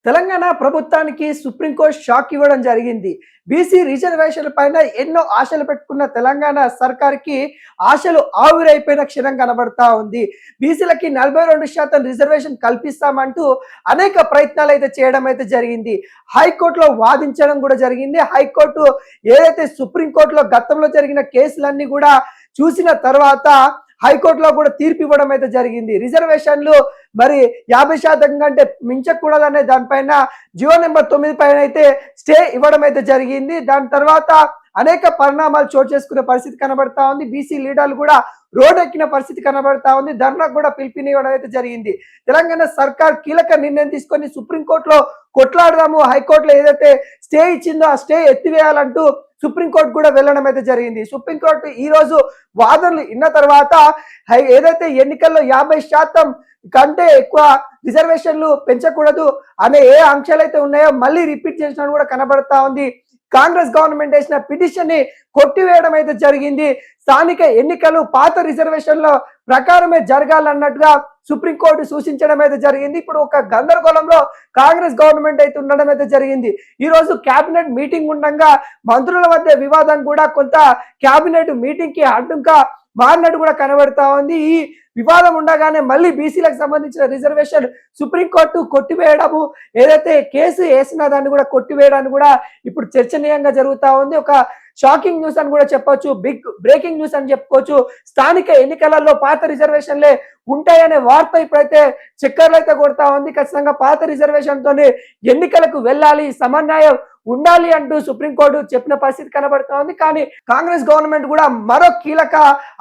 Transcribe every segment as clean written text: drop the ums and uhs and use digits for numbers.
తెలంగాణ ప్రభుత్వానికి supreme court shock ఇవ్వడం జరిగింది. బీసీ రిజర్వేషన్ల పైన ఎన్నో ఆశలు పెట్టుకున్న తెలంగాణ సర్కార్‌కి ఆశలు ఆవిరైపోయిన క్షణం కనబడతా ఉంది. బీసీలకి 42% రిజర్వేషన్ కల్పిస్తామంటూ అనేక ప్రయత్నాలు అయితే చేయడం అయితే జరిగింది. హైకోర్టులో వాదించడం కూడా జరిగింది. హైకోర్టు ఏదైతే సుప్రీంకోర్టులో గతంలో జరిగిన కేసులన్నీ కూడా చూసిన తర్వాత హైకోర్టులో కూడా తీర్పు ఇవ్వడం అయితే జరిగింది. రిజర్వేషన్లు మరి 50% కంటే మించకూడదనే దానిపైన జియో నెంబర్ 9 పైన అయితే స్టే ఇవ్వడం అయితే జరిగింది. దాని తర్వాత అనేక పరిణామాలు చోటు చేసుకునే పరిస్థితి కనబడతా ఉంది. బీసీ లీడర్లు కూడా రోడ్ ఎక్కిన పరిస్థితి కనబడతా ఉంది. ధర్నాకు కూడా పిలుపునివ్వడం అయితే జరిగింది. తెలంగాణ సర్కార్ కీలక నిర్ణయం తీసుకొని సుప్రీంకోర్టులో కొట్లాడదాము, హైకోర్టులో ఏదైతే స్టే ఇచ్చిందో ఆ స్టే ఎత్తివేయాలంటూ సుప్రీంకోర్టు కూడా వెళ్ళడం అయితే జరిగింది. సుప్రీంకోర్టు ఈ రోజు వాదనలు విన్న తర్వాత ఏదైతే ఎన్నికల్లో 50% కంటే ఎక్కువ రిజర్వేషన్లు పెంచకూడదు అనే ఏ అంశాలు అయితే ఉన్నాయో మళ్ళీ రిపీట్ చేసినట్టు కూడా కనబడతా ఉంది. కాంగ్రెస్ గవర్నమెంట్ వేసిన పిటిషన్ ని కొట్టివేయడం అయితే జరిగింది. స్థానిక ఎన్నికలు పాత రిజర్వేషన్ల ప్రకారమే జరగాలన్నట్టుగా సుప్రీంకోర్టు సూచించడం అయితే జరిగింది. ఇప్పుడు ఒక గందరగోళంలో కాంగ్రెస్ గవర్నమెంట్ అయితే ఉండడం అయితే జరిగింది. ఈ రోజు కేబినెట్ మీటింగ్ ఉండగా మంత్రుల మధ్య వివాదం కూడా కొంత కేబినెట్ మీటింగ్ కి అడ్డుగా మారినట్టు కూడా కనబడతా ఉంది. ఈ వివాదం ఉండగానే మళ్ళీ బీసీలకు సంబంధించిన రిజర్వేషన్ సుప్రీంకోర్టు కొట్టివేయడము, ఏదైతే కేసు వేసిన దాన్ని కూడా కొట్టివేయడానికి కూడా ఇప్పుడు చర్చనీయంగా జరుగుతా ఉంది. ఒక షాకింగ్ న్యూస్ అని కూడా చెప్పొచ్చు, బిగ్ బ్రేకింగ్ న్యూస్ అని చెప్పుకోవచ్చు. స్థానిక ఎన్నికలలో పాత రిజర్వేషన్లే ఉంటాయనే వార్త ఇప్పుడైతే చక్కర్లు అయితే కొడతా ఉంది. ఖచ్చితంగా పాత రిజర్వేషన్ తోనే ఎన్నికలకు వెళ్ళాలి, సమన్వయం ఉండాలి అంటూ సుప్రీంకోర్టు చెప్పిన పరిస్థితి కనబడతా ఉంది. కానీ కాంగ్రెస్ గవర్నమెంట్ కూడా మరో కీలక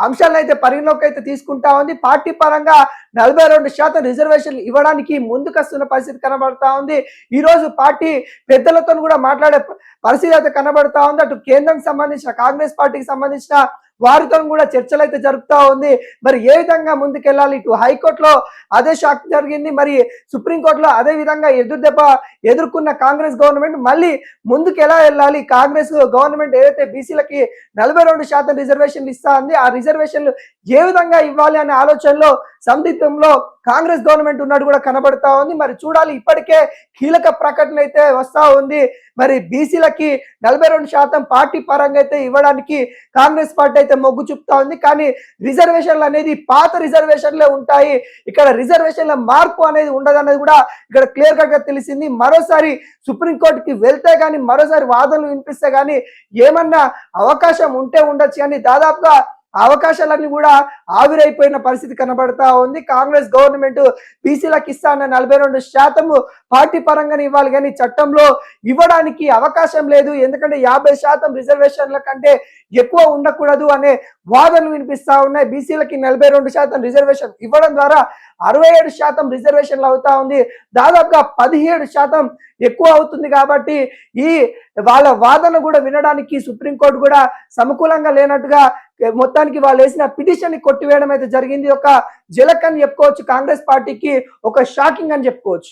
అంశాలను అయితే పరిగణలోకి అయితే తీసుకుంటా ఉంది. పార్టీ పరంగా 42% రిజర్వేషన్లు ఇవ్వడానికి ముందుకొస్తున్న పరిస్థితి కనబడతా ఉంది. ఈ రోజు పార్టీ పెద్దలతో కూడా మాట్లాడే పరిస్థితి అయితే కనబడతా ఉంది. అటు కేంద్రానికి సంబంధించిన కాంగ్రెస్ పార్టీకి సంబంధించిన వారితో కూడా చర్చలు అయితే జరుపుతా ఉంది. మరి ఏ విధంగా ముందుకెళ్ళాలి, ఇటు హైకోర్టులో అదే షాక్ జరిగింది, మరి సుప్రీంకోర్టులో అదే విధంగా ఎదురుదెబ్బ ఎదుర్కొన్న కాంగ్రెస్ గవర్నమెంట్ మళ్ళీ ముందుకు ఎలా వెళ్ళాలి, కాంగ్రెస్ గవర్నమెంట్ ఏదైతే బీసీలకి 42% రిజర్వేషన్లు ఇస్తా ఉంది ఆ రిజర్వేషన్లు ఏ విధంగా ఇవ్వాలి అనే ఆలోచనలో సందిగ్ధంలో కాంగ్రెస్ గవర్నమెంట్ ఉన్నట్టు కూడా కనబడతా ఉంది. మరి చూడాలి, ఇప్పటికే కీలక ప్రకటన అయితే వస్తా ఉంది. మరి బీసీలకి 42% పార్టీ పరంగా అయితే ఇవ్వడానికి కాంగ్రెస్ పార్టీ అయితే మొగ్గు చూపుతా ఉంది. కానీ రిజర్వేషన్లు అనేది పాత రిజర్వేషన్లే ఉంటాయి, ఇక్కడ రిజర్వేషన్ల మార్పు అనేది ఉండదు అనేది కూడా ఇక్కడ క్లియర్ కట్ గా తెలిసింది. మరోసారి సుప్రీంకోర్టుకి వెళ్తే గానీ, మరోసారి వాదనలు వినిపిస్తే గానీ ఏమన్నా అవకాశం ఉంటే ఉండొచ్చు, కానీ దాదాపుగా అవకాశాలన్నీ కూడా ఆవిరైపోయిన పరిస్థితి కనబడతా ఉంది. కాంగ్రెస్ గవర్నమెంట్ బీసీలకు ఇస్తా అన్న 42% పార్టీ పరంగానే ఇవ్వాలి, కానీ చట్టంలో ఇవ్వడానికి అవకాశం లేదు. ఎందుకంటే 50% రిజర్వేషన్ల కంటే ఎక్కువ ఉండకూడదు అనే వాదనలు వినిపిస్తా ఉన్నాయి. బీసీలకి 42% రిజర్వేషన్ ఇవ్వడం ద్వారా 67% రిజర్వేషన్లు అవుతా ఉంది. దాదాపుగా 17% ఎక్కువ అవుతుంది. కాబట్టి ఈ వాళ్ళ వాదన కూడా వినడానికి సుప్రీంకోర్టు కూడా సమకూలంగా లేనట్టుగా మొత్తానికి వాళ్ళు వేసిన పిటిషన్ ని కొట్టివేయడం అయితే జరిగింది. ఒక జలక్ అని చెప్పుకోవచ్చు, కాంగ్రెస్ పార్టీకి ఒక షాకింగ్ అని చెప్పుకోవచ్చు.